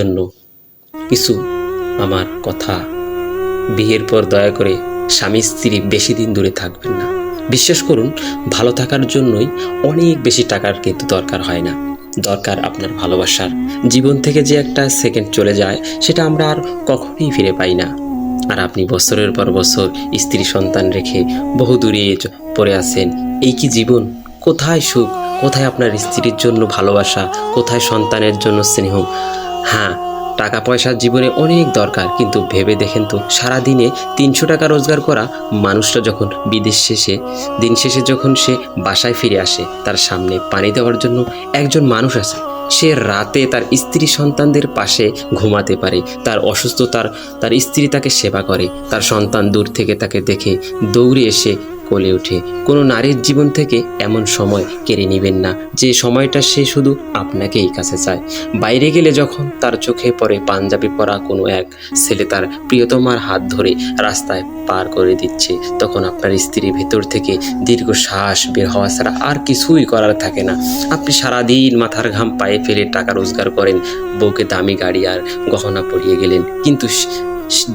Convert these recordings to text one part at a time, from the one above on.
জন্য কিছু আমার কথা, বিয়ের পর দয়া করে স্বামী স্ত্রী বেশি দিন দূরে থাকবেন না। বিশ্বাস করুন, ভালো থাকার জন্যই অনেক বেশি টাকার কিন্তু দরকার হয় না, দরকার আপনার ভালোবাসার। জীবন থেকে যে একটা সেকেন্ড চলে যায় সেটা আমরা আর কখনোই ফিরে পাই না। আর আপনি বছরের পর বছর স্ত্রী সন্তান রেখে বহু দূরে পড়ে আছেন। এই কি জীবন? কোথায় সুখ? কোথায় আপনার স্ত্রীর জন্য ভালোবাসা? কোথায় সন্তানের জন্য স্নেহ? হ্যাঁ, টাকা পয়সার জীবনে অনেক দরকার, কিন্তু ভেবে দেখেন তো, সারাদিনে 300 টাকা রোজগার করা মানুষটা যখন বিদেশ শেষে দিন শেষে যখন সে বাসায় ফিরে আসে, তার সামনে পানি দেওয়ার জন্য একজন মানুষ আছে। সে রাতে তার স্ত্রী সন্তানদের পাশে ঘুমাতে পারে, তার অসুস্থতার তার স্ত্রী তাকে সেবা করে, তার সন্তান দূর থেকে তাকে দেখে দৌড়ে এসে কোলে ওঠে। কোনো নারীর জীবন থেকে এমন সময় কেড়ে নেবেন না যে সময়টা সে শুধু আপনাকেই কাছে চায়। বাইরে গেলে যখন তার চোখে পড়ে পাঞ্জাবি পরা কোনো এক ছেলে তার প্রিয়তমার হাত ধরে রাস্তায় পার করে দিচ্ছে, তখন আপনার স্ত্রীর ভেতর থেকে দীর্ঘ শ্বাস বের হওয়া ছাড়া আর কিছুই করার থাকে না। আপনি সারাদিন মাথার ঘাম পায়ে ফেলে টাকা রোজগার করেন, বউকে দামি গাড়ি আর গহনা পরিয়ে গেলেন, কিন্তু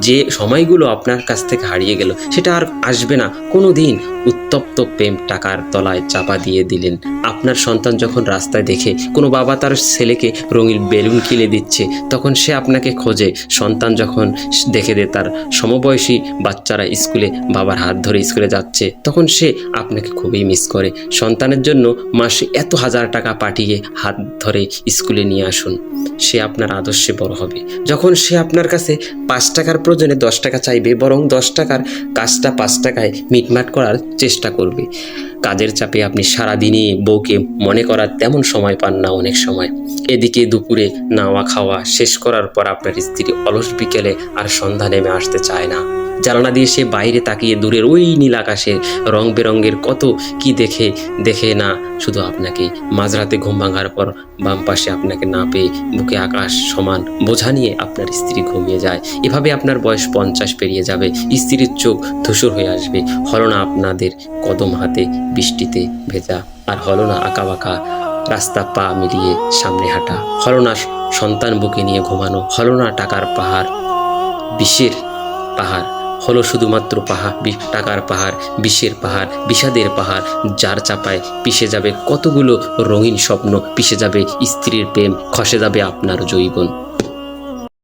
যে সময়গুলো আপনার কাছ থেকে হারিয়ে গেল সেটা আর আসবে না কোনো দিন। উত্তপ্ত প্রেম টাকার তলায় চাপা দিয়ে দিলেন। আপনার সন্তান যখন রাস্তায় দেখে কোনো বাবা তার ছেলেকে রঙিন বেলুন কিনে দিচ্ছে, তখন সে আপনাকে খোঁজে। সন্তান যখন দেখে দেয় তার সমবয়সী বাচ্চারা স্কুলে বাবার হাত ধরে স্কুলে যাচ্ছে, তখন সে আপনাকে খুবই মিস করে। সন্তানের জন্য মাসে এত হাজার টাকা পাঠিয়ে হাত ধরে স্কুলে নিয়ে আসুন, সে আপনার আদর্শে বড় হবে। যখন সে আপনার কাছে 5 টাকার প্রয়োজনে 10 টাকা চাইবে, বরং 10 টাকার কাজটা 5 টাকায় মিটমাট করার চেষ্টা করবে। কাজের চাপে আপনি সারাদিনে বউকে মনে করার তেমন সময় পান না অনেক সময়। এদিকে দুপুরে নাওয়া খাওয়া শেষ করার পর আপনার স্ত্রী অলস বিকেলে আর সন্ধ্যা নেমে আসতে চায় না। জানালা দিয়ে সে বাইরে তাকিয়ে দূরের ওই নীল আকাশের রং বেরঙের কত কি দেখে না শুধু আপনাকে। মাঝরাতে ঘুম ভাঙার পর বাম পাশে আপনাকে না পেয়ে বুকে আকাশ সমান বোঝা নিয়ে আপনার স্ত্রী ঘুমিয়ে যায়। এভাবে আপনার বয়স 50 পেরিয়ে যাবে, স্ত্রীর চোখ ধূসর হয়ে আসবে। হলো না আপনাদের কদম হাতে বৃষ্টিতে ভেজা, আর হলো না আঁকাবাঁকা রাস্তা পা মিলিয়ে সামনে হাঁটা, হলো না সন্তান বুকে নিয়ে ঘুমানো, হলো না টাকার পাহাড় বিষের পাহাড়, হলো শুধুমাত্র টাকার পাহাড়, বিষের পাহাড়, বিষাদের পাহাড়, যার চাপায় পিষে যাবে কতগুলো রঙিন স্বপ্ন, পিষে যাবে স্ত্রীর প্রেম, খসে যাবে আপনার যৌবন।